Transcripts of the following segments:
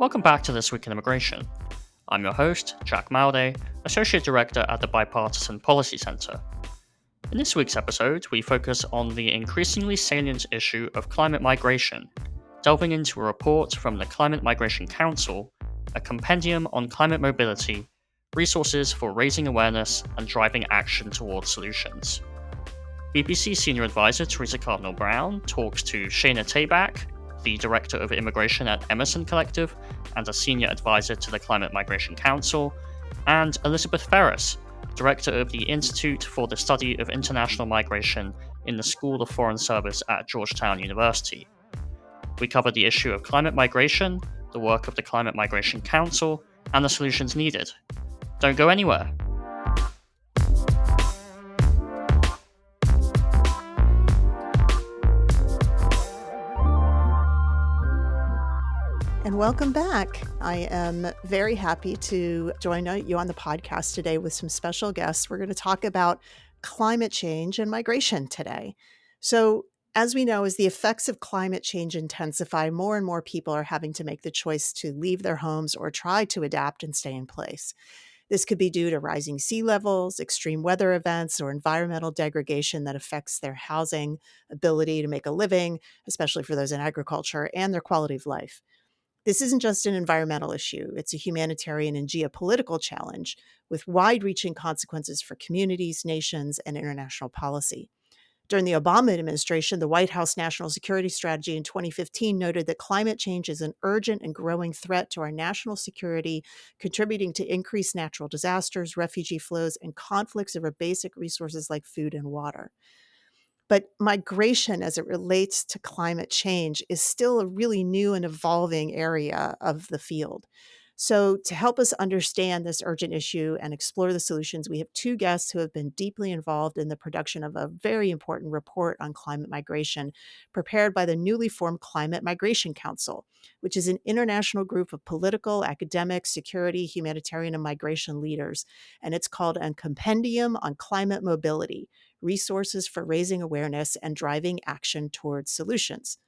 Welcome back to This Week in Immigration. I'm your host, Jack Malday, Associate Director at the Bipartisan Policy Center. In this week's episode, we focus on the increasingly salient issue of climate migration, delving into a report from the Climate Migration Council, a compendium on climate mobility, resources for raising awareness and driving action towards solutions. BBC Senior Advisor Theresa Cardinal Brown talks to Shana Tabak, the Director of Immigration at Emerson Collective and a Senior Advisor to the Climate Migration Council, and Elizabeth Ferris, Director of the Institute for the Study of International Migration in the School of Foreign Service at Georgetown University. We cover the issue of climate migration, the work of the Climate Migration Council, and the solutions needed. Don't go anywhere. And welcome back. I am very happy to join you on the podcast today with some special guests. We're going to talk about climate change and migration today. So, as we know, as the effects of climate change intensify, more and more people are having to make the choice to leave their homes or try to adapt and stay in place. This could be due to rising sea levels, extreme weather events, or environmental degradation that affects their housing, ability to make a living, especially for those in agriculture, and their quality of life. This isn't just an environmental issue, it's a humanitarian and geopolitical challenge with wide-reaching consequences for communities, nations, and international policy. During the Obama administration, the White House National Security Strategy in 2015 noted that climate change is an urgent and growing threat to our national security, contributing to increased natural disasters, refugee flows, and conflicts over basic resources like food and water. But migration as it relates to climate change is still a really new and evolving area of the field. So, to help us understand this urgent issue and explore the solutions, we have two guests who have been deeply involved in the production of a very important report on climate migration, prepared by the newly formed Climate Migration Council, which is an international group of political, academic, security, humanitarian, and migration leaders. And it's called a Compendium on Climate Mobility: Resources for Raising Awareness and Driving Action Towards Solutions.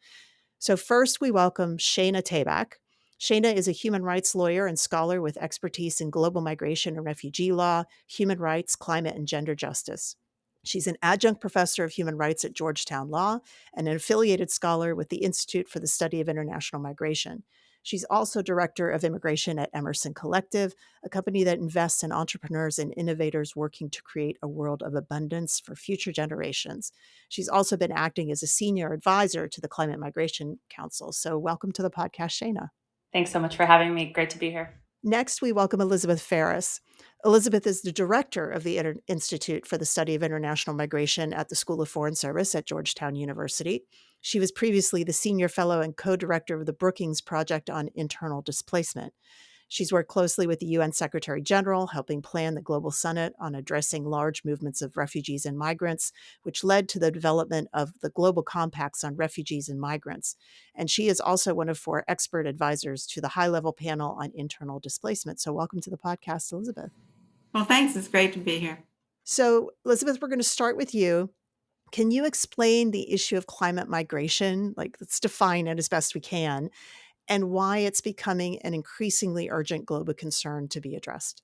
So first, we welcome Shana Tabak. Shana is a human rights lawyer and scholar with expertise in global migration and refugee law, human rights, climate, and gender justice. She's an adjunct professor of human rights at Georgetown Law and an affiliated scholar with the Institute for the Study of International Migration. She's also director of immigration at Emerson Collective, a company that invests in entrepreneurs and innovators working to create a world of abundance for future generations. She's also been acting as a senior advisor to the Climate Migration Council. So welcome to the podcast, Shana. Thanks so much for having me. Great to be here. Next, we welcome Elizabeth Ferris. Elizabeth is the director of the Institute for the Study of International Migration at the School of Foreign Service at Georgetown University. She was previously the senior fellow and co-director of the Brookings Project on Internal Displacement. She's worked closely with the UN Secretary General, helping plan the Global Summit on addressing large movements of refugees and migrants, which led to the development of the Global Compacts on Refugees and Migrants. And she is also one of 4 expert advisors to the high-level panel on internal displacement. So welcome to the podcast, Elizabeth. Well, thanks. It's great to be here. So, Elizabeth, we're going to start with you. Can you explain the issue of climate migration? Let's define it as best we can, and why it's becoming an increasingly urgent global concern to be addressed.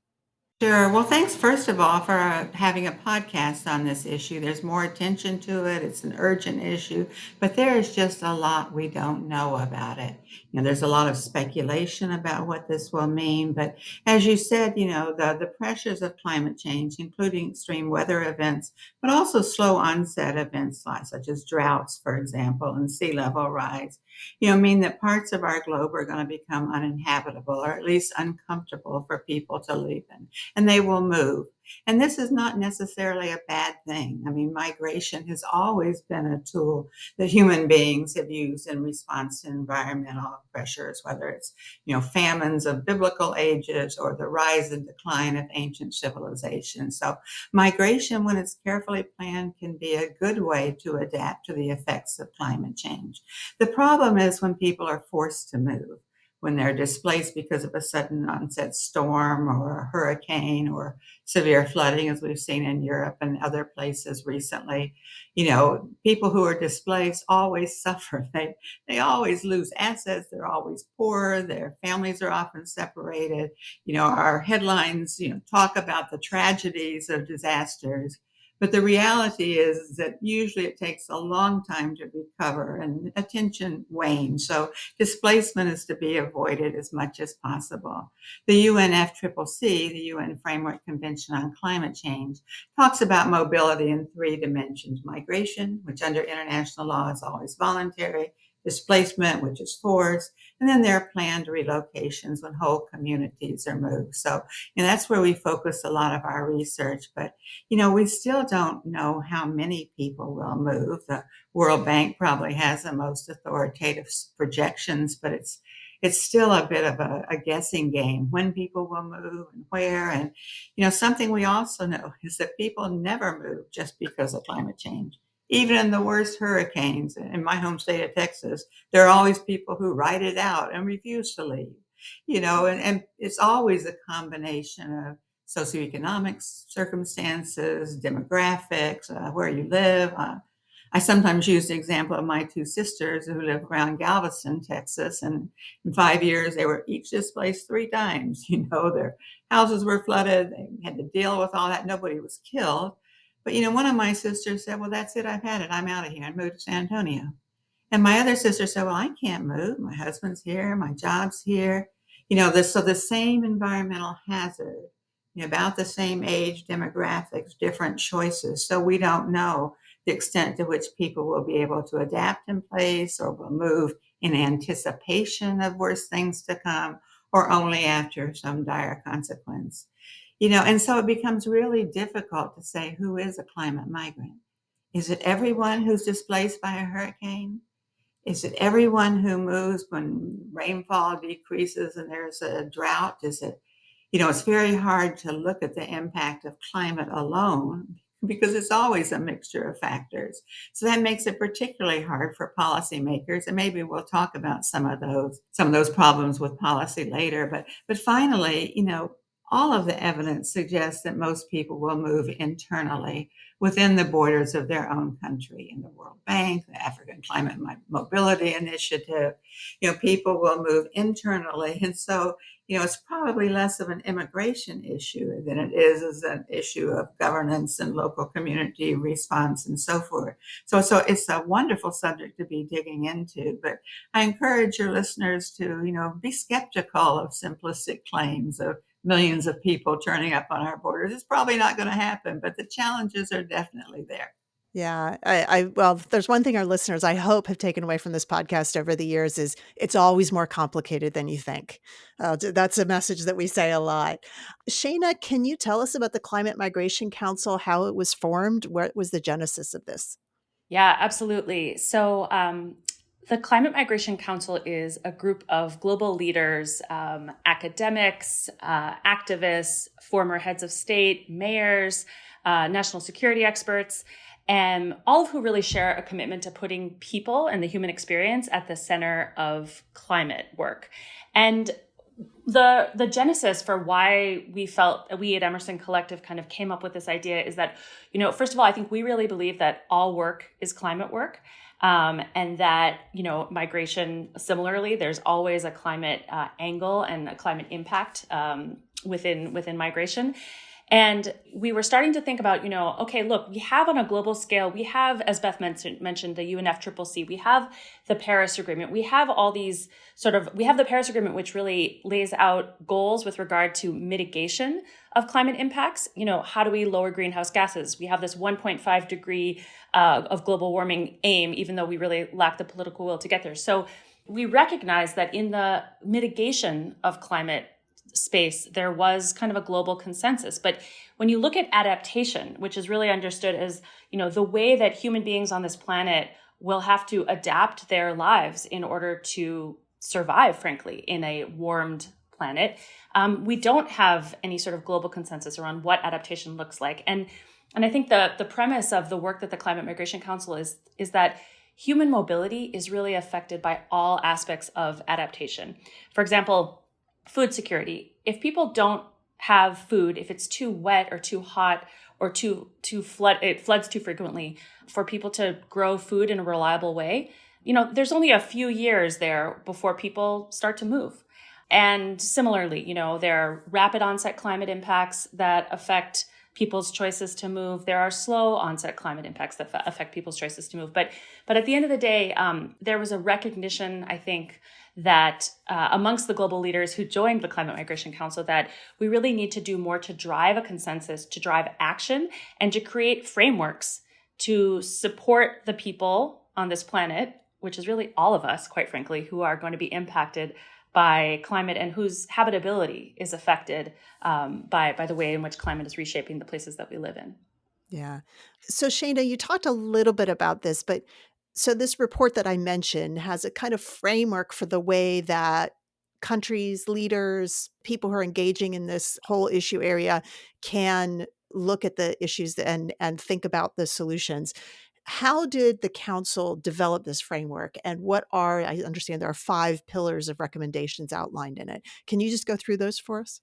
Sure. Well, thanks, first of all, for having a podcast on this issue. There's more attention to it. It's an urgent issue, but there is just a lot we don't know about it. There's a lot of speculation about what this will mean, but as you said, the pressures of climate change, including extreme weather events, but also slow onset events such as droughts, for example, and sea level rise, mean that parts of our globe are going to become uninhabitable, or at least uncomfortable for people to live in. And they will move. And this is not necessarily a bad thing. I mean, migration has always been a tool that human beings have used in response to environmental pressures, whether it's, famines of biblical ages or the rise and decline of ancient civilizations. So migration, when it's carefully planned, can be a good way to adapt to the effects of climate change. The problem is when people are forced to move, when they're displaced because of a sudden onset storm or a hurricane or severe flooding, as we've seen in Europe and other places recently. People who are displaced always suffer. They always lose assets. They're always poor. Their families are often separated. Our headlines, talk about the tragedies of disasters. But the reality is that usually it takes a long time to recover and attention wanes. So displacement is to be avoided as much as possible. The UNFCCC, the UN Framework Convention on Climate Change, talks about mobility in 3 dimensions: migration, which under international law is always voluntary; displacement, which is forced; and then there are planned relocations when whole communities are moved. So, that's where we focus a lot of our research. But, we still don't know how many people will move. The World Bank probably has the most authoritative projections, but it's still a bit of a guessing game when people will move and where. And, something we also know is that people never move just because of climate change. Even in the worst hurricanes in my home state of Texas, there are always people who ride it out and refuse to leave, and it's always a combination of socioeconomic circumstances, demographics, where you live. I sometimes use the example of my 2 sisters who live around Galveston, Texas, and in 5 years they were each displaced 3 times. Their houses were flooded. They had to deal with all that. Nobody was killed. But, one of my sisters said, well, that's it. I've had it. I'm out of here. I moved to San Antonio. And my other sister said, well, I can't move. My husband's here. My job's here. So the same environmental hazard, about the same age, demographics, different choices. So we don't know the extent to which people will be able to adapt in place or will move in anticipation of worse things to come or only after some dire consequence. And so it becomes really difficult to say who is a climate migrant. Is it everyone who's displaced by a hurricane? Is it everyone who moves when rainfall decreases and there's a drought? Is it, it's very hard to look at the impact of climate alone because it's always a mixture of factors. So that makes it particularly hard for policymakers. And maybe we'll talk about some of those problems with policy later. But finally, all of the evidence suggests that most people will move internally within the borders of their own country. In the World Bank, the African Climate Mobility Initiative, people will move internally. And so, it's probably less of an immigration issue than it is an issue of governance and local community response and so forth. So it's a wonderful subject to be digging into, but I encourage your listeners to, be skeptical of simplistic claims of millions of people turning up on our borders. It's probably not going to happen, but the challenges are definitely there. Yeah, well, there's one thing our listeners, I hope, have taken away from this podcast over the years is it's always more complicated than you think. That's a message that we say a lot. Shana, can you tell us about the Climate Migration Council, how it was formed? What was the genesis of this? Yeah, absolutely. So the Climate Migration Council is a group of global leaders, academics, activists, former heads of state, mayors, national security experts, and all of who really share a commitment to putting people and the human experience at the center of climate work. And the genesis for why we felt we at Emerson Collective kind of came up with this idea is that, first of all, I think we really believe that all work is climate work. And that, migration, similarly, there's always a climate angle and a climate impact within migration. And we were starting to think about, okay, look, we have on a global scale, we have, as Beth mentioned, the UNFCCC, we have the Paris Agreement, we have all these we have the Paris Agreement, which really lays out goals with regard to mitigation of climate impacts. How do we lower greenhouse gases? We have this 1.5 degree of global warming aim, even though we really lack the political will to get there. So we recognize that in the mitigation of climate space, there was kind of a global consensus. But when you look at adaptation, which is really understood as, the way that human beings on this planet will have to adapt their lives in order to survive, frankly, in a warmed planet, we don't have any sort of global consensus around what adaptation looks like. And I think the premise of the work that the Climate Migration Council is that human mobility is really affected by all aspects of adaptation. For example, food security. If people don't have food, if it's too wet or too hot or it floods too frequently for people to grow food in a reliable way, there's only a few years there before people start to move. And similarly, there are rapid onset climate impacts that affect people's choices to move. There are slow onset climate impacts that affect people's choices to move. But at the end of the day, there was a recognition, I think, that amongst the global leaders who joined the Climate Migration Council, that we really need to do more to drive a consensus, to drive action, and to create frameworks to support the people on this planet, which is really all of us, quite frankly, who are going to be impacted by climate and whose habitability is affected by the way in which climate is reshaping the places that we live in. Yeah. So Shana, you talked a little bit about this, but so this report that I mentioned has a kind of framework for the way that countries, leaders, people who are engaging in this whole issue area can look at the issues and think about the solutions. How did the council develop this framework? And I understand there are 5 pillars of recommendations outlined in it. Can you just go through those for us?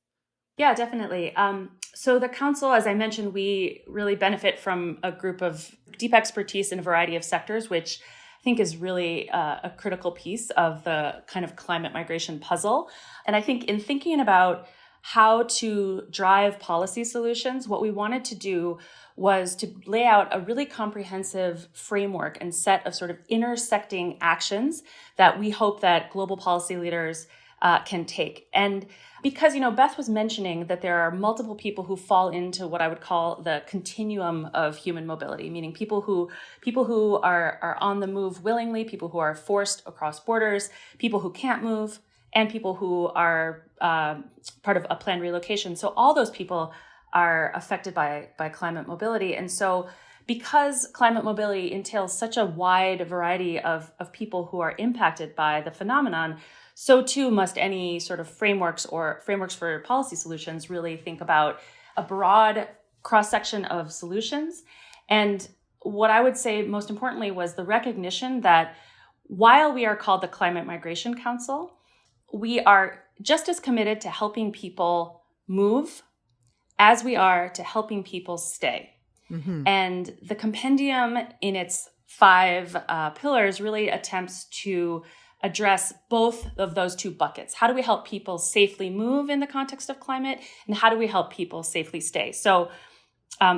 Yeah, definitely. So the council, as I mentioned, we really benefit from a group of deep expertise in a variety of sectors, which I think is really a critical piece of the kind of climate migration puzzle. And I think in thinking about how to drive policy solutions, what we wanted to do was to lay out a really comprehensive framework and set of sort of intersecting actions that we hope that global policy leaders can take. And because, Beth was mentioning that there are multiple people who fall into what I would call the continuum of human mobility, meaning people who are on the move willingly, people who are forced across borders, people who can't move, and people who are part of a planned relocation. So all those people are affected by climate mobility. And so because climate mobility entails such a wide variety of people who are impacted by the phenomenon, so too must any sort of frameworks for policy solutions really think about a broad cross-section of solutions. And what I would say most importantly was the recognition that while we are called the Climate Migration Council, we are just as committed to helping people move as we are to helping people stay. Mm-hmm. And the compendium in its 5 pillars really attempts to address both of those 2 buckets. How do we help people safely move in the context of climate? And how do we help people safely stay? So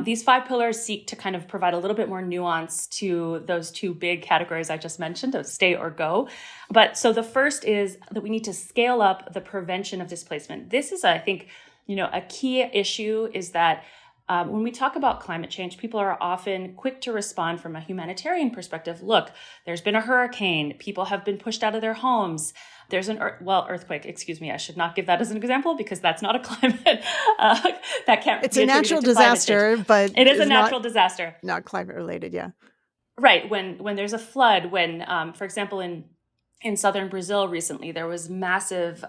these 5 pillars seek to kind of provide a little bit more nuance to those 2 big categories I just mentioned of stay or go. But so the first is that we need to scale up the prevention of displacement. This is, I think, a key issue is that when we talk about climate change, people are often quick to respond from a humanitarian perspective. Look, there's been a hurricane. People have been pushed out of their homes. There's earthquake. Excuse me. I should not give that as an example because that's not a climate. That can't. It's a natural disaster, but it is a natural disaster, not climate related. Yeah. Right. When there's a flood, for example, in southern Brazil recently, there was massive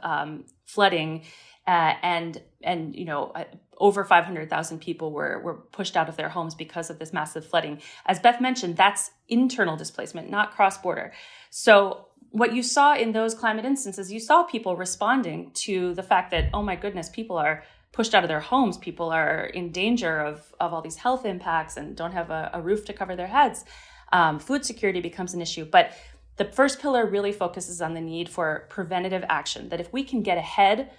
flooding. And over 500,000 people were pushed out of their homes because of this massive flooding. As Beth mentioned, that's internal displacement, not cross-border. So what you saw in those climate instances, you saw people responding to the fact that, oh my goodness, people are pushed out of their homes. People are in danger of all these health impacts and don't have a roof to cover their heads. Food security becomes an issue. But the first pillar really focuses on the need for preventative action, that if we can get ahead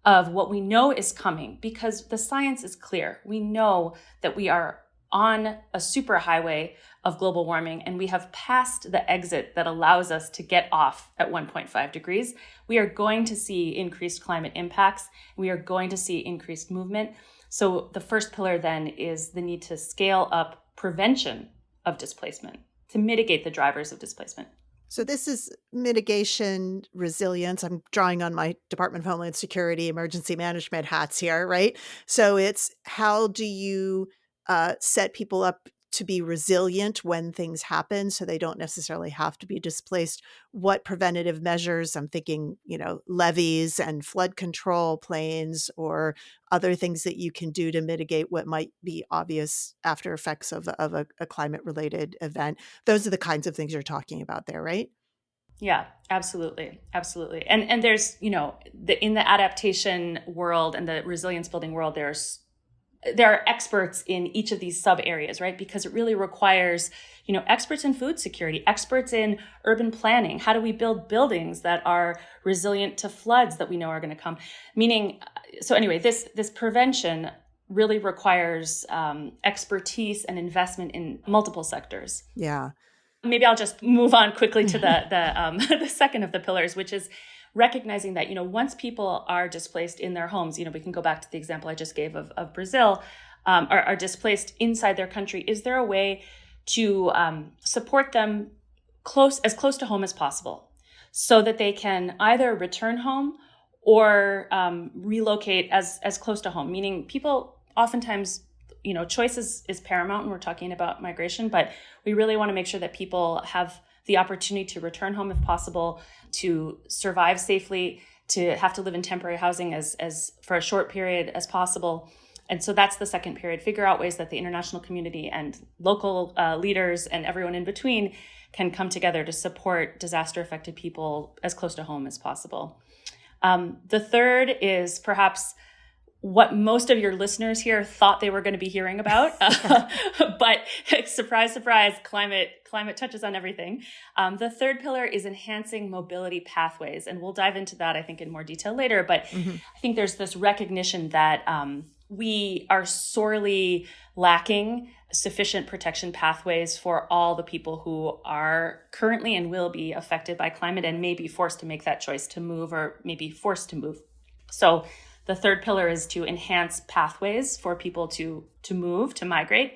of what we know is coming, because the science is clear. We know that we are on a superhighway of global warming and we have passed the exit that allows us to get off at 1.5 degrees. We are going to see increased climate impacts. We are going to see increased movement. So the first pillar then is the need to scale up prevention of displacement, to mitigate the drivers of displacement. So this is mitigation, resilience. I'm drawing on my Department of Homeland Security, emergency management hats here, right? So it's how do you set people up to be resilient when things happen so they don't necessarily have to be displaced? What preventative measures, I'm thinking, levees and flood control planes or other things that you can do to mitigate what might be obvious after effects of a climate related event. Those are the kinds of things you're talking about there, right? Yeah, absolutely. Absolutely. And there's, in the adaptation world and the resilience building world, there are experts in each of these sub areas, right? Because it really requires, experts in food security, experts in urban planning. How do we build buildings that are resilient to floods that we know are going to come? So anyway, this prevention really requires expertise and investment in multiple sectors. Yeah. Maybe I'll just move on quickly to the second of the pillars, which is recognizing that, once people are displaced in their homes, we can go back to the example I just gave of Brazil, are displaced inside their country. Is there a way to support them as close to home as possible so that they can either return home or relocate as close to home? Meaning people oftentimes, choice is paramount when we're talking about migration, but we really want to make sure that people have the opportunity to return home if possible, to survive safely, to have to live in temporary housing as for a short period as possible. And so that's the second period. Figure out ways that the international community and local leaders and everyone in between can come together to support disaster affected people as close to home as possible. The third is perhaps what most of your listeners here thought they were going to be hearing about. But surprise, surprise, climate touches on everything. The third pillar is enhancing mobility pathways. And we'll dive into that, I think, in more detail later. But I think there's this recognition that we are sorely lacking sufficient protection pathways for all the people who are currently and will be affected by climate and may be forced to make that choice to move or maybe forced to move. So the third pillar is to enhance pathways for people to move, to migrate.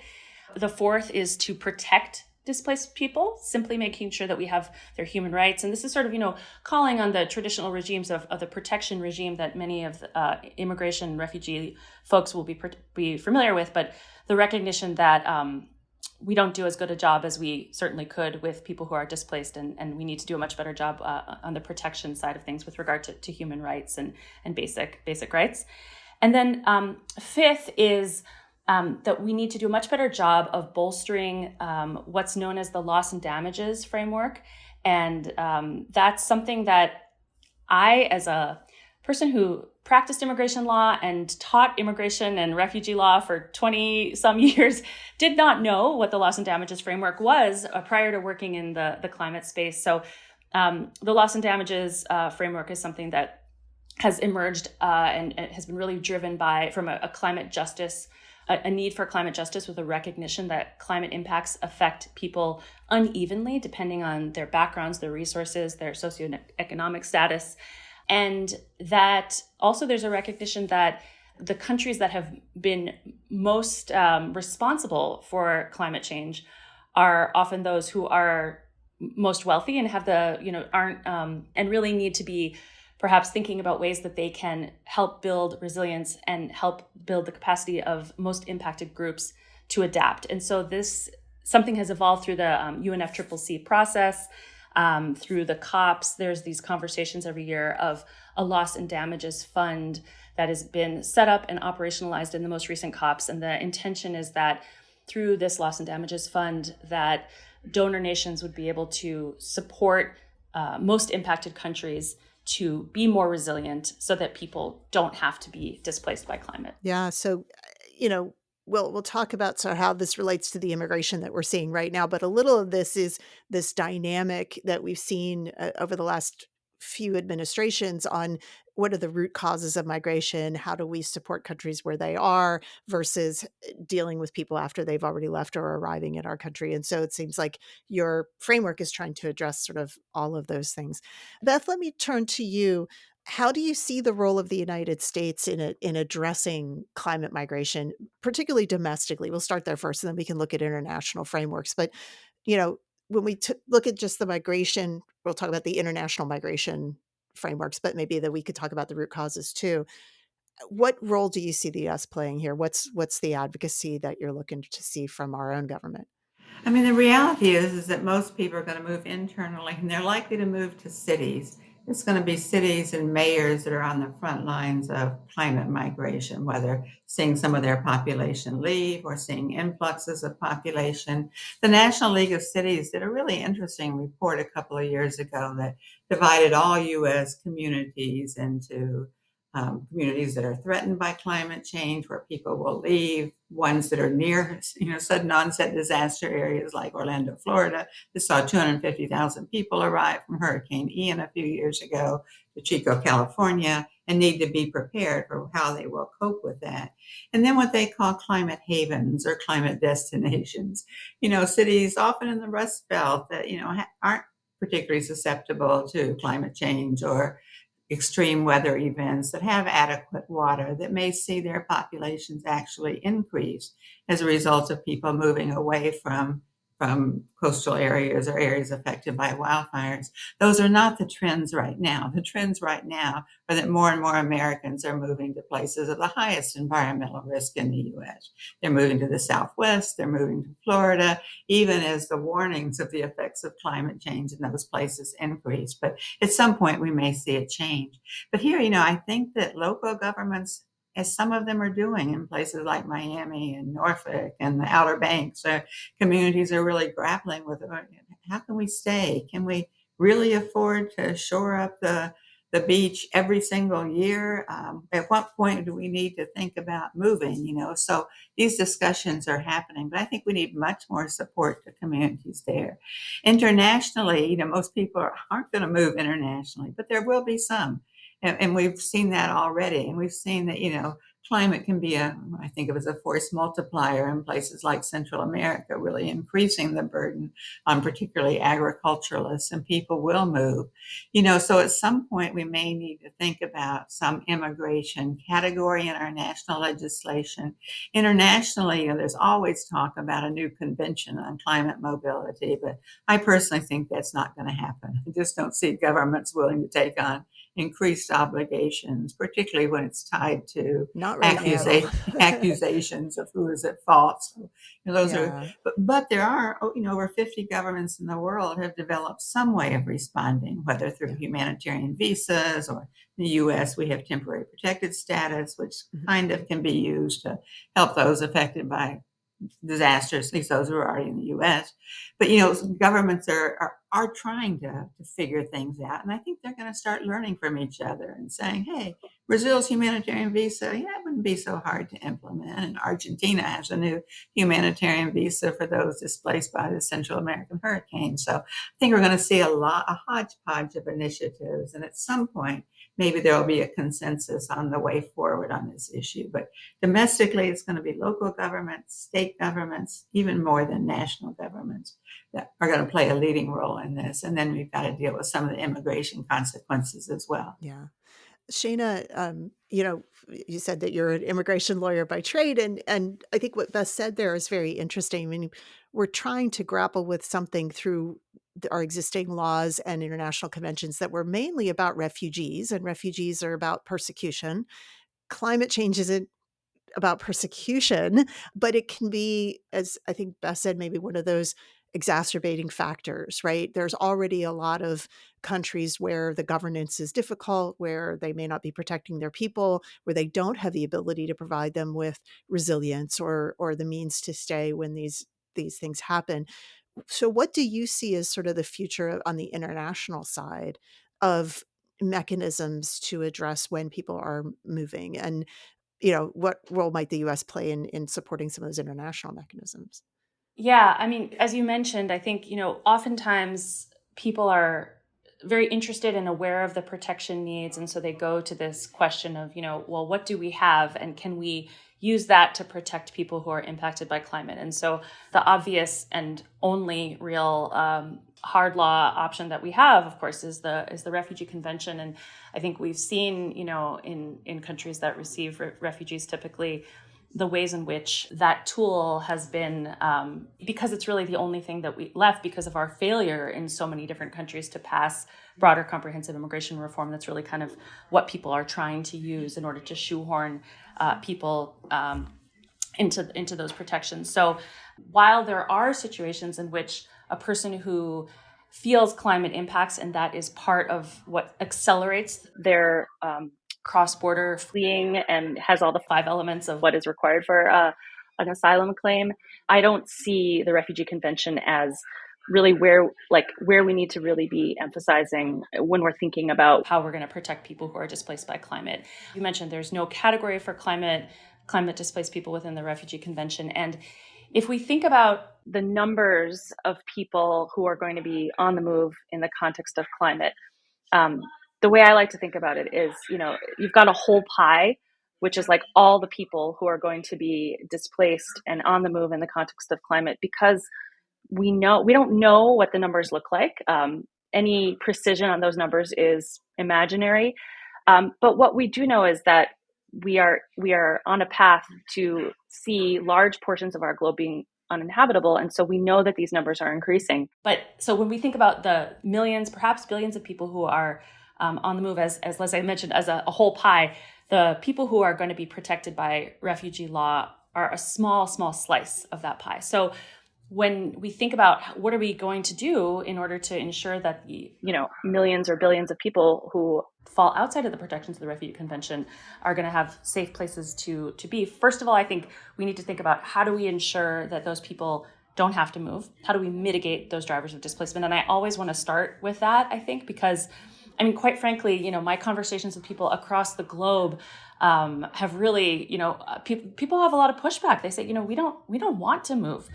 The fourth is to protect displaced people, simply making sure that we have their human rights. And this is sort of, calling on the traditional regimes of the protection regime that many of the immigration and refugee folks will be familiar with, but the recognition that we don't do as good a job as we certainly could with people who are displaced, and we need to do a much better job on the protection side of things with regard to human rights and basic rights. And then fifth is that we need to do a much better job of bolstering what's known as the loss and damages framework. And that's something that I, as a person who practiced immigration law and taught immigration and refugee law for 20 some years, did not know what the loss and damages framework was prior to working in the climate space. So the loss and damages framework is something that has emerged and has been really driven from a climate justice, a need for climate justice, with a recognition that climate impacts affect people unevenly depending on their backgrounds, their resources, their socioeconomic status. And that also there's a recognition that the countries that have been most responsible for climate change are often those who are most wealthy and have aren't and really need to be perhaps thinking about ways that they can help build resilience and help build the capacity of most impacted groups to adapt. And so something has evolved through the UNFCCC process. Through the COPs, there's these conversations every year of a loss and damages fund that has been set up and operationalized in the most recent COPs. And the intention is that through this loss and damages fund, that donor nations would be able to support most impacted countries to be more resilient so that people don't have to be displaced by climate. Yeah. So, we'll talk about how this relates to the immigration that we're seeing right now, but a little of this is this dynamic that we've seen over the last few administrations on what are the root causes of migration, how do we support countries where they are versus dealing with people after they've already left or arriving in our country. And so it seems like your framework is trying to address sort of all of those things. Beth, let me turn to you. How do you see the role of the United States in addressing climate migration, particularly domestically? We'll start there first, and then we can look at international frameworks. But, when we look at just the migration, we'll talk about the international migration frameworks, but maybe that we could talk about the root causes too. What role do you see the U.S. playing here? What's the advocacy that you're looking to see from our own government? I mean, the reality is that most people are going to move internally, and they're likely to move to cities. It's going to be cities and mayors that are on the front lines of climate migration, whether seeing some of their population leave or seeing influxes of population. The National League of Cities did a really interesting report a couple of years ago that divided all U.S. communities into communities that are threatened by climate change, where people will leave, ones that are near, sudden onset disaster areas like Orlando, Florida, that saw 250,000 people arrive from Hurricane Ian a few years ago, to Chico, California, and need to be prepared for how they will cope with that. And then what they call climate havens or climate destinations, cities often in the Rust Belt that, aren't particularly susceptible to climate change or extreme weather events, that have adequate water, that may see their populations actually increase as a result of people moving away from coastal areas or areas affected by wildfires. Those are not the trends right now. The trends right now are that more and more Americans are moving to places of the highest environmental risk in the U.S. They're moving to the Southwest, they're moving to Florida, even as the warnings of the effects of climate change in those places increase. But at some point, we may see a change. But here, I think that local governments, as some of them are doing in places like Miami and Norfolk and the Outer Banks, communities are really grappling with how can we stay? Can we really afford to shore up the beach every single year? At what point do we need to think about moving? So these discussions are happening, but I think we need much more support to communities there. Internationally, most people aren't going to move internationally, but there will be some. And we've seen that already. And we've seen that, climate can be I think of as a force multiplier in places like Central America, really increasing the burden on particularly agriculturalists, and people will move. So at some point we may need to think about some immigration category in our national legislation. Internationally, there's always talk about a new convention on climate mobility, but I personally think that's not going to happen. I just don't see governments willing to take on increased obligations, particularly when it's tied to Not right now. accusations of who is at fault. So, those Yeah. are, but there are, over 50 governments in the world have developed some way of responding, whether through humanitarian visas, or in the U.S. we have temporary protected status, which kind of can be used to help those affected by disasters, at least those who are already in the U.S. But governments are trying to figure things out, and I think they're going to start learning from each other and saying, "Hey, Brazil's humanitarian visa, it wouldn't be so hard to implement." And Argentina has a new humanitarian visa for those displaced by the Central American hurricane. So I think we're going to see a hodgepodge of initiatives, and at some point, maybe there will be a consensus on the way forward on this issue. But domestically, it's going to be local governments, state governments, even more than national governments, that are going to play a leading role in this. And then we've got to deal with some of the immigration consequences as well. Yeah. Shana, you said that you're an immigration lawyer by trade, and I think what Beth said there is very interesting. I mean, we're trying to grapple with something through our existing laws and international conventions that were mainly about refugees, and refugees are about persecution. Climate change isn't about persecution, but it can be, as I think Beth said, maybe one of those exacerbating factors, right? There's already a lot of countries where the governance is difficult, where they may not be protecting their people, where they don't have the ability to provide them with resilience or the means to stay when these things happen. So what do you see as sort of the future on the international side of mechanisms to address when people are moving? And what role might the U.S. play in supporting some of those international mechanisms? Yeah, I mean, as you mentioned, I think, oftentimes people are very interested and aware of the protection needs. And so they go to this question of, well, what do we have? And can we use that to protect people who are impacted by climate? And so the obvious and only real hard law option that we have, of course, is the Refugee Convention. And I think we've seen, in countries that receive refugees typically, the ways in which that tool has been, because it's really the only thing that we left because of our failure in so many different countries to pass broader comprehensive immigration reform. That's really kind of what people are trying to use in order to shoehorn people into those protections. So while there are situations in which a person who feels climate impacts, and that is part of what accelerates their cross-border fleeing and has all the 5 elements of what is required for an asylum claim, I don't see the Refugee Convention as really where we need to really be emphasizing when we're thinking about how we're going to protect people who are displaced by climate. You mentioned there's no category for climate displaced people within the Refugee Convention. And if we think about the numbers of people who are going to be on the move in the context of climate, the way I like to think about it is, you've got a whole pie, which is like all the people who are going to be displaced and on the move in the context of climate, because we don't know what the numbers look like. Any precision on those numbers is imaginary. But what we do know is that we are on a path to see large portions of our globe being uninhabitable. And so we know that these numbers are increasing. But so when we think about the millions, perhaps billions of people who are on the move, as Leslie mentioned, as a whole pie, the people who are going to be protected by refugee law are a small slice of that pie. So when we think about what are we going to do in order to ensure that the millions or billions of people who fall outside of the protections of the Refugee Convention are going to have safe places to be, first of all, I think we need to think about how do we ensure that those people don't have to move? How do we mitigate those drivers of displacement? And I always want to start with that, I think, because quite frankly, my conversations with people across the globe have really, people have a lot of pushback. They say, we don't want to move.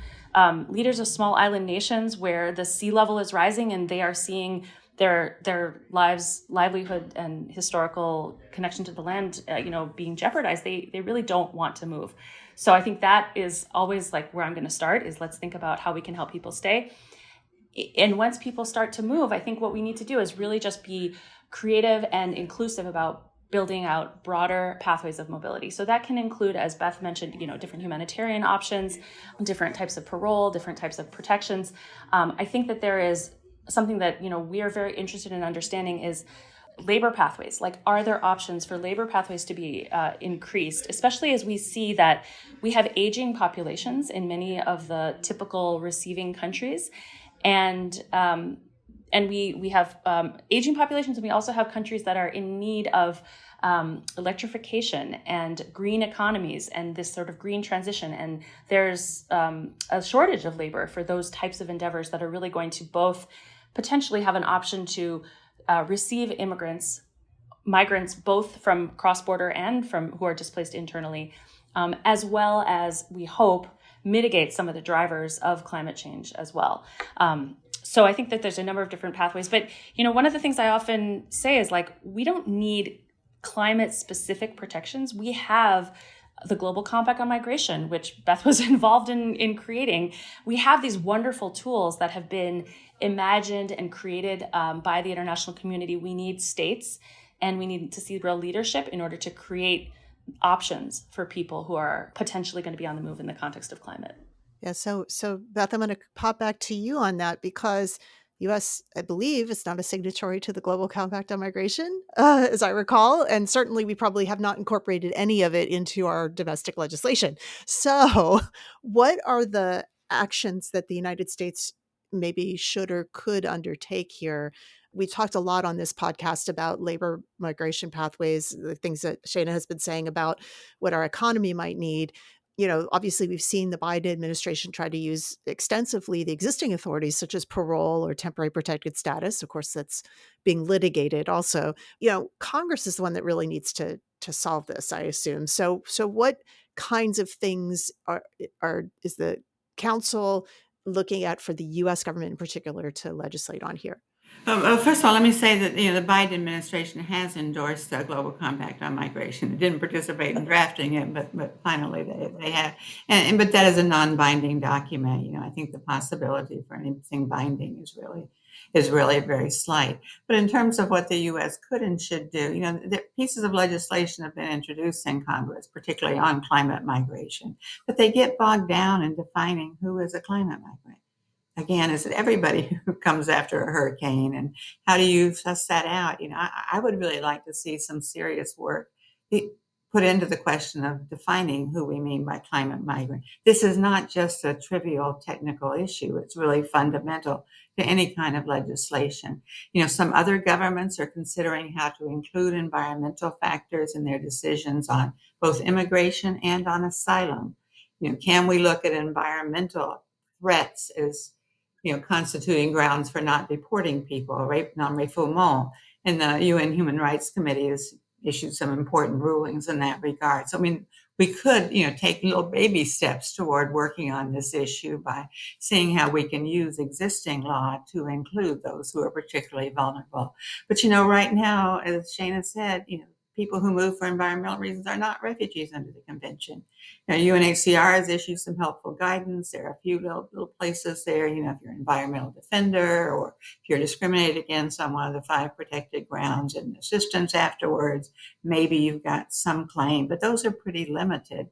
Leaders of small island nations where the sea level is rising and they are seeing their livelihood and historical connection to the land, being jeopardized. They really don't want to move. So I think that is always like where I'm going to start is let's think about how we can help people stay. And once people start to move, I think what we need to do is really just be creative and inclusive about building out broader pathways of mobility. So that can include, as Beth mentioned, different humanitarian options, different types of parole, different types of protections. I think that there is something that, we are very interested in understanding is labor pathways. Like, are there options for labor pathways to be increased, especially as we see that we have aging populations in many of the typical receiving countries. And we have aging populations, and we also have countries that are in need of electrification and green economies and this sort of green transition. And there's a shortage of labor for those types of endeavors that are really going to both potentially have an option to receive migrants, both from cross-border and from who are displaced internally, as well as, we hope, mitigate some of the drivers of climate change as well. So I think that there's a number of different pathways. But, one of the things I often say is we don't need climate-specific protections. We have the Global Compact on Migration, which Beth was involved in creating. We have these wonderful tools that have been imagined and created by the international community. We need states, and we need to see real leadership in order to create options for people who are potentially going to be on the move in the context of climate. Yeah. So Beth, I'm going to pop back to you on that because U.S., I believe, is not a signatory to the Global Compact on Migration, as I recall. And certainly we probably have not incorporated any of it into our domestic legislation. So what are the actions that the United States maybe should or could undertake here? We talked a lot on this podcast about labor migration pathways, the things that Shana has been saying about what our economy might need. Obviously we've seen the Biden administration try to use extensively the existing authorities such as parole or temporary protected status. Of course, that's being litigated also. Congress is the one that really needs to solve this, I assume. So what kinds of things is the council looking at for the U.S. government in particular to legislate on here? First of all, let me say that the Biden administration has endorsed the Global Compact on Migration. It didn't participate in drafting it, but finally they have. But that is a non-binding document. I think the possibility for anything binding is really is really very slight. But in terms of what the U.S. could and should do, the pieces of legislation have been introduced in Congress, particularly on climate migration, but they get bogged down in defining who is a climate migrant. Again, is it everybody who comes after a hurricane, and how do you suss that out? I would really like to see some serious work put into the question of defining who we mean by climate migrant. This is not just a trivial technical issue. It's really fundamental to any kind of legislation. Some other governments are considering how to include environmental factors in their decisions on both immigration and on asylum. Can we look at environmental threats as constituting grounds for not deporting people, non-refoulement? And the UN Human Rights Committee has issued some important rulings in that regard. So, we could, take little baby steps toward working on this issue by seeing how we can use existing law to include those who are particularly vulnerable. But, right now, as Shana said, people who move for environmental reasons are not refugees under the convention. Now, UNHCR has issued some helpful guidance. There are a few little places there, if you're an environmental defender or if you're discriminated against on one of the 5 protected grounds and assistance afterwards, maybe you've got some claim, but those are pretty limited.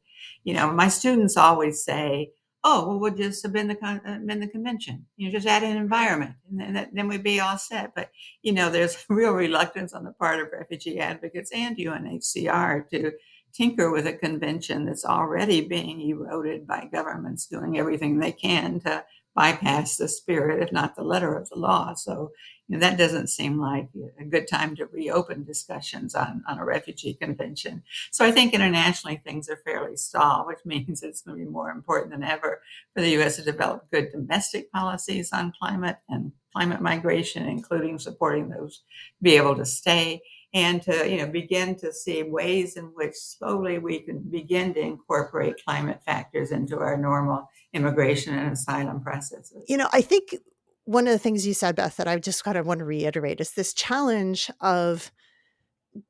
My students always say, oh, well, we'll just amend the convention, just add an environment, and then we'd be all set. But, there's real reluctance on the part of refugee advocates and UNHCR to tinker with a convention that's already being eroded by governments doing everything they can to bypass the spirit, if not the letter of the law. So that doesn't seem like a good time to reopen discussions on a refugee convention. So I think internationally things are fairly stalled, which means it's going to be more important than ever for the U.S. to develop good domestic policies on climate and climate migration, including supporting those to be able to stay, and to begin to see ways in which slowly we can begin to incorporate climate factors into our normal immigration and asylum processes. I think one of the things you said, Beth, that I just kind of want to reiterate is this challenge of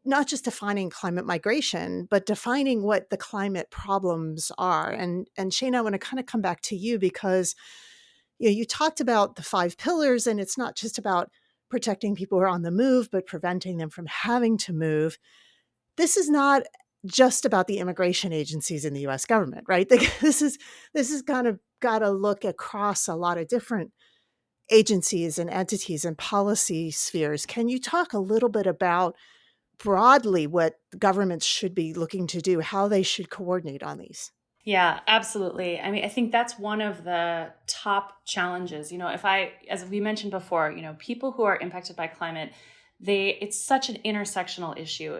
not just defining climate migration, but defining what the climate problems are. And Shana, I want to kind of come back to you because you talked about the 5 pillars, and it's not just about protecting people who are on the move, but preventing them from having to move. This is not just about the immigration agencies in the U.S. government, right? This is kind of got to look across a lot of different agencies and entities and policy spheres. Can you talk a little bit about broadly what governments should be looking to do, how they should coordinate on these? Yeah, absolutely. I think that's one of the top challenges. As we mentioned before, people who are impacted by climate, it's such an intersectional issue.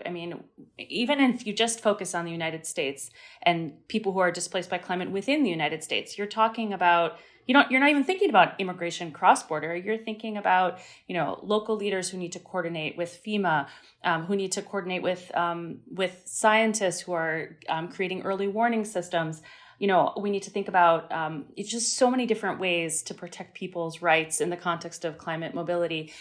Even if you just focus on the United States and people who are displaced by climate within the United States, you're talking about, you're not even thinking about immigration cross-border. You're thinking about, local leaders who need to coordinate with FEMA, who need to coordinate with scientists who are creating early warning systems. We need to think about it's just so many different ways to protect people's rights in the context of climate mobility.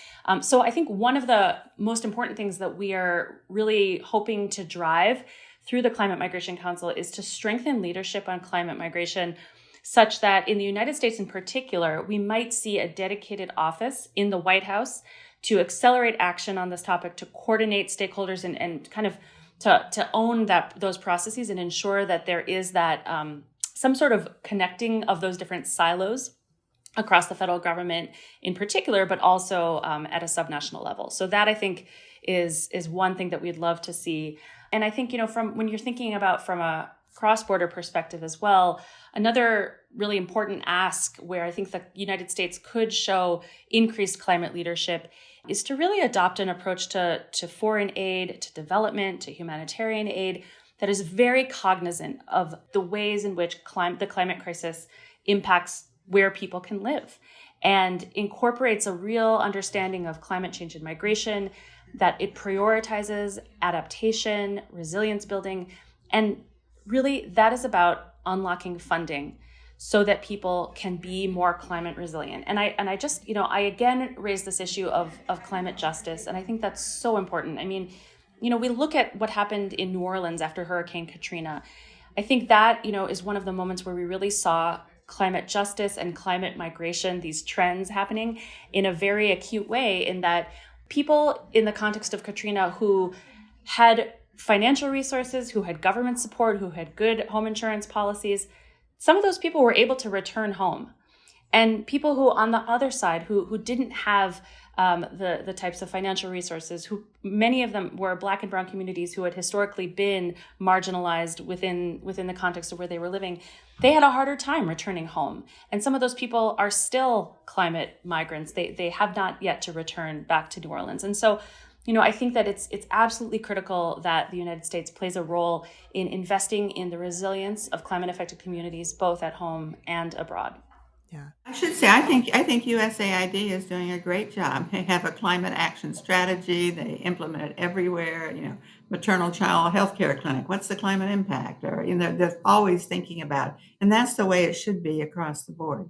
So I think one of the most important things that we are really hoping to drive through the Climate Migration Council is to strengthen leadership on climate migration, such that in the United States in particular, we might see a dedicated office in the White House to accelerate action on this topic, to coordinate stakeholders and kind of to own those processes and ensure that there is that some sort of connecting of those different silos across the federal government in particular, but also at a subnational level. So that, I think, is one thing that we'd love to see. And I think, from when you're thinking about from a cross-border perspective as well, another really important ask where I think the United States could show increased climate leadership is to really adopt an approach to foreign aid, to development, to humanitarian aid that is very cognizant of the ways in which the climate crisis impacts where people can live, and incorporates a real understanding of climate change and migration, that it prioritizes adaptation, resilience building, and really that is about unlocking funding so that people can be more climate resilient. And I just, I again raise this issue of climate justice, and I think that's so important. We look at what happened in New Orleans after Hurricane Katrina. I think that, is one of the moments where we really saw climate justice and climate migration, these trends happening in a very acute way, in that people in the context of Katrina who had financial resources, who had government support, who had good home insurance policies, some of those people were able to return home. And people who, on the other side, who didn't have the types of financial resources, who many of them were Black and brown communities who had historically been marginalized within the context of where they were living, they had a harder time returning home. And some of those people are still climate migrants. They have not yet to return back to New Orleans. And so, I think that it's absolutely critical that the United States plays a role in investing in the resilience of climate-affected communities, both at home and abroad. Yeah. I should say, I think USAID is doing a great job. They have a climate action strategy. They implement it everywhere. Maternal child health care clinic. What's the climate impact? Or they're always thinking about it. And that's the way it should be across the board.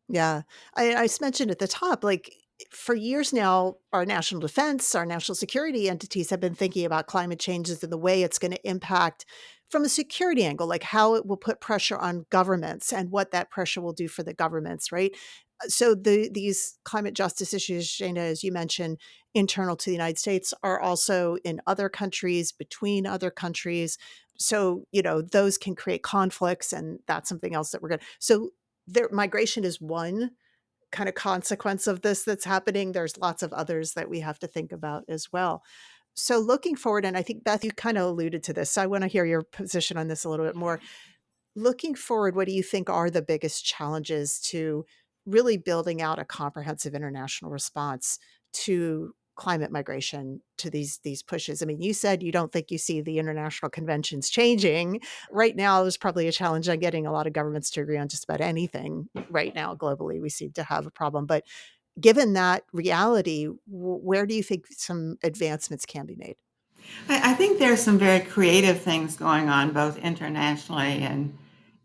Yeah. I mentioned at the top, like for years now, our national defense, our national security entities have been thinking about climate changes and the way it's going to impact from a security angle, like how it will put pressure on governments and what that pressure will do for the governments, right? So these climate justice issues, Shana, as you mentioned, internal to the United States, are also in other countries, between other countries. So, those can create conflicts, and that's something else that we're going to. So migration is one kind of consequence of this that's happening. There's lots of others that we have to think about as well. So looking forward, and I think, Beth, you kind of alluded to this, so I want to hear your position on this a little bit more. Looking forward, what do you think are the biggest challenges to really building out a comprehensive international response to climate migration, to these pushes? I mean, you said you don't think you see the international conventions changing. Right now, there's probably a challenge on getting a lot of governments to agree on just about anything right now globally. We seem to have a problem. But given that reality, where do you think some advancements can be made? I think there's some very creative things going on both internationally and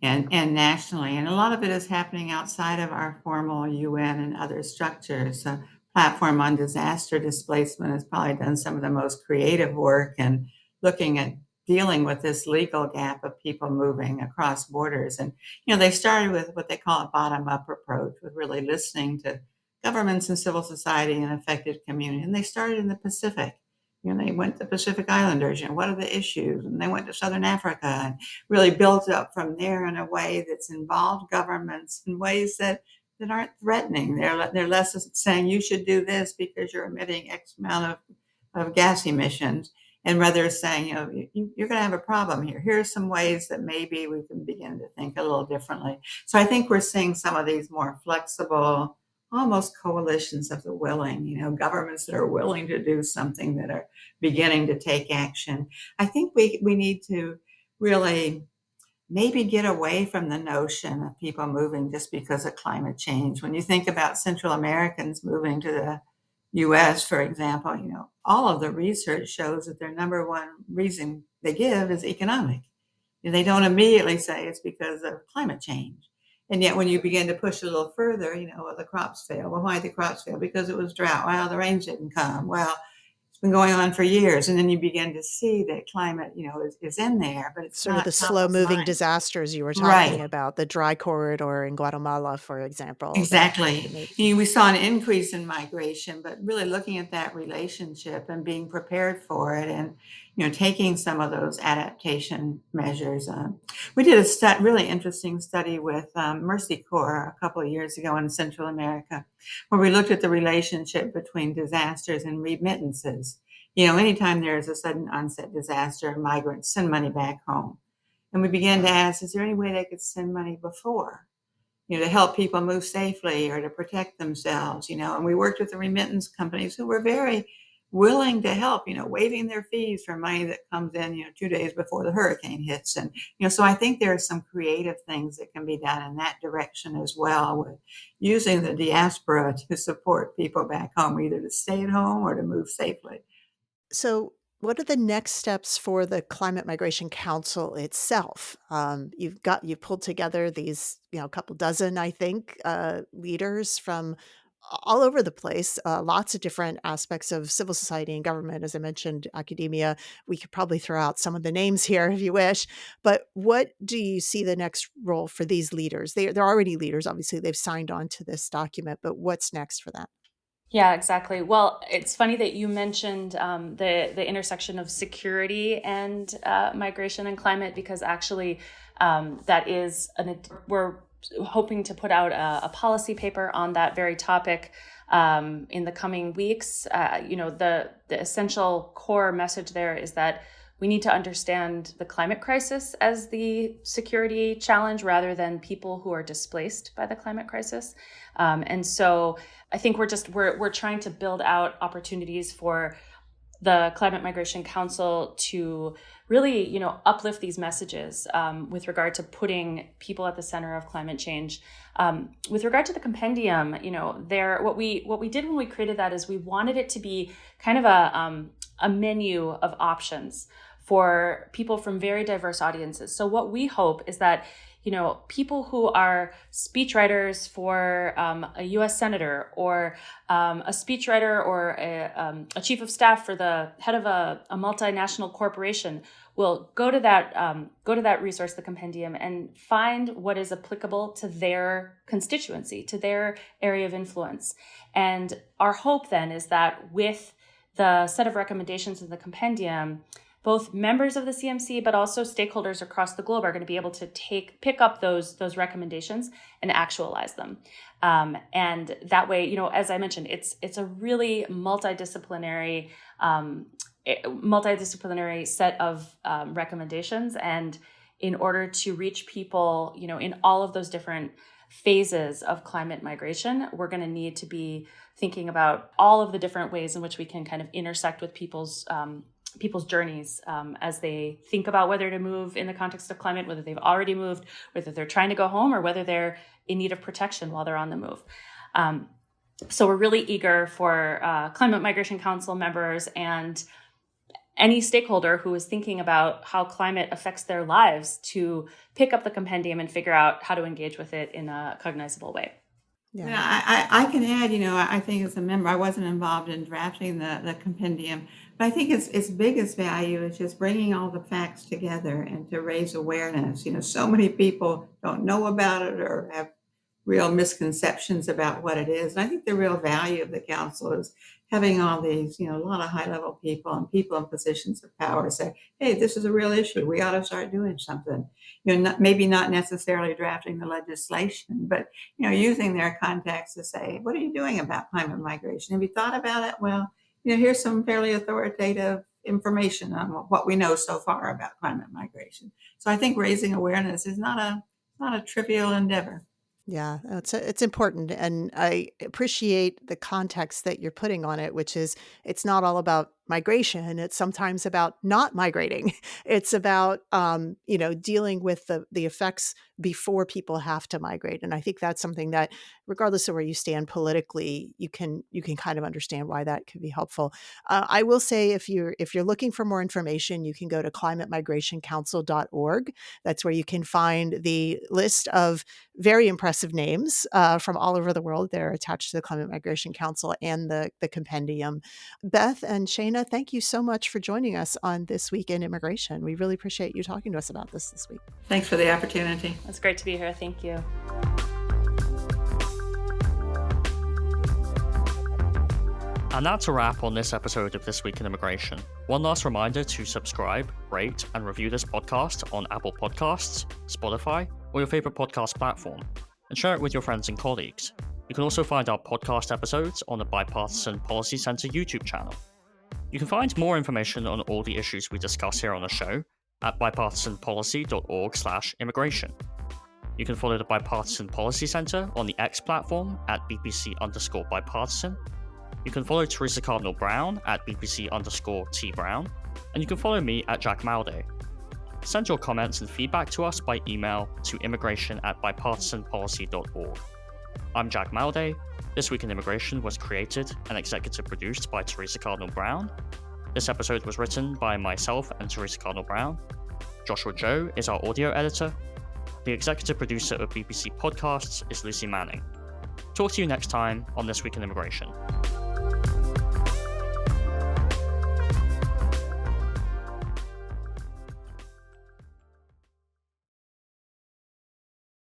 nationally, and a lot of it is happening outside of our formal UN and other structures. The Platform on Disaster Displacement has probably done some of the most creative work and looking at dealing with this legal gap of people moving across borders. And they started with what they call a bottom-up approach, with really listening to governments and civil society and affected community. And they started in the Pacific. They went to Pacific Islanders, what are the issues? And they went to Southern Africa and really built up from there in a way that's involved governments in ways that aren't threatening. They're less saying you should do this because you're emitting X amount of gas emissions, and rather saying, you're going to have a problem here. Here's some ways that maybe we can begin to think a little differently. So I think we're seeing some of these more flexible, almost coalitions of the willing, governments that are willing to do something, that are beginning to take action. I think we need to really maybe get away from the notion of people moving just because of climate change. When you think about Central Americans moving to the US, for example, all of the research shows that their number one reason they give is economic. They don't immediately say it's because of climate change. And yet when you begin to push a little further, well, the crops fail. Well, why did the crops fail? Because it was drought. Well, the rains didn't come. Well, it's been going on for years. And then you begin to see that climate, is in there, but it's Sort of not the top of slow-moving mind. disasters you were talking Right. about, the dry corridor in Guatemala, for example. Exactly. We saw an increase in migration, but really looking at that relationship and being prepared for it, and taking some of those adaptation measures. We did a really interesting study with Mercy Corps a couple of years ago in Central America, where we looked at the relationship between disasters and remittances. Anytime there's a sudden onset disaster, migrants send money back home. And we began to ask, is there any way they could send money before? To help people move safely or to protect themselves, and we worked with the remittance companies who were very willing to help, waiving their fees for money that comes in, 2 days before the hurricane hits. And, so I think there are some creative things that can be done in that direction as well, with using the diaspora to support people back home, either to stay at home or to move safely. So, what are the next steps for the Climate Migration Council itself? You've pulled together these, a couple dozen, I think, leaders from all over the place, lots of different aspects of civil society and government. As I mentioned, academia. We could probably throw out some of the names here if you wish. But what do you see the next role for these leaders? They're already leaders. Obviously, they've signed on to this document. But what's next for them? Yeah, exactly. Well, it's funny that you mentioned the intersection of security and migration and climate, because actually that is we're hoping to put out a policy paper on that very topic in the coming weeks. The essential core message there is that we need to understand the climate crisis as the security challenge rather than people who are displaced by the climate crisis. And so I think we're trying to build out opportunities for the Climate Migration Council to really, uplift these messages with regard to putting people at the center of climate change. With regard to the compendium, what we did when we created that is we wanted it to be kind of a menu of options for people from very diverse audiences. So what we hope is that people who are speechwriters for a U.S. senator, or a speechwriter or a chief of staff for the head of a multinational corporation will go to that resource, the compendium, and find what is applicable to their constituency, to their area of influence. And our hope then is that with the set of recommendations in the compendium, both members of the CMC, but also stakeholders across the globe are going to be able to pick up those recommendations and actualize them. And that way, as I mentioned, it's a really multidisciplinary set of recommendations. And in order to reach people, in all of those different phases of climate migration, we're going to need to be thinking about all of the different ways in which we can kind of intersect with people's journeys as they think about whether to move in the context of climate, whether they've already moved, whether they're trying to go home, or whether they're in need of protection while they're on the move. So we're really eager for Climate Migration Council members and any stakeholder who is thinking about how climate affects their lives to pick up the compendium and figure out how to engage with it in a cognizable way. Yeah, I can add, I think as a member, I wasn't involved in drafting the compendium, but I think its biggest value is just bringing all the facts together and to raise awareness. So many people don't know about it or have real misconceptions about what it is. And I think the real value of the council is having all these, a lot of high-level people and people in positions of power say, hey, this is a real issue. We ought to start doing something. Maybe not necessarily drafting the legislation, but, using their contacts to say, what are you doing about climate migration? Have you thought about it? Well, here's some fairly authoritative information on what we know so far about climate migration. So I think raising awareness is not a trivial endeavor. Yeah, it's important. And I appreciate the context that you're putting on it, which is it's not all about migration. It's sometimes about not migrating. It's about, dealing with the effects before people have to migrate. And I think that's something that, regardless of where you stand politically, you can kind of understand why that could be helpful. I will say, if you're looking for more information, you can go to climatemigrationcouncil.org. That's where you can find the list of very impressive names from all over the world. They're attached to the Climate Migration Council and the compendium. Beth and Shana, thank you so much for joining us on This Week in Immigration. We really appreciate you talking to us about this week. Thanks for the opportunity. It's great to be here. Thank you. And that's a wrap on this episode of This Week in Immigration. One last reminder to subscribe, rate, and review this podcast on Apple Podcasts, Spotify, or your favorite podcast platform, and share it with your friends and colleagues. You can also find our podcast episodes on the Bipartisan Policy Center YouTube channel. You can find more information on all the issues we discuss here on the show at bipartisanpolicy.org/immigration. You can follow the Bipartisan Policy Center on the X platform at BPC_bipartisan. You can follow Theresa Cardinal Brown at BPC_T Brown, and you can follow me at Jack Malday. Send your comments and feedback to us by email to immigration@bipartisanpolicy.org. I'm Jack Malday. This Week in Immigration was created and executive produced by Theresa Cardinal Brown. This episode was written by myself and Theresa Cardinal Brown. Joshua Joe is our audio editor. The executive producer of BBC Podcasts is Lucy Manning. Talk to you next time on This Week in Immigration.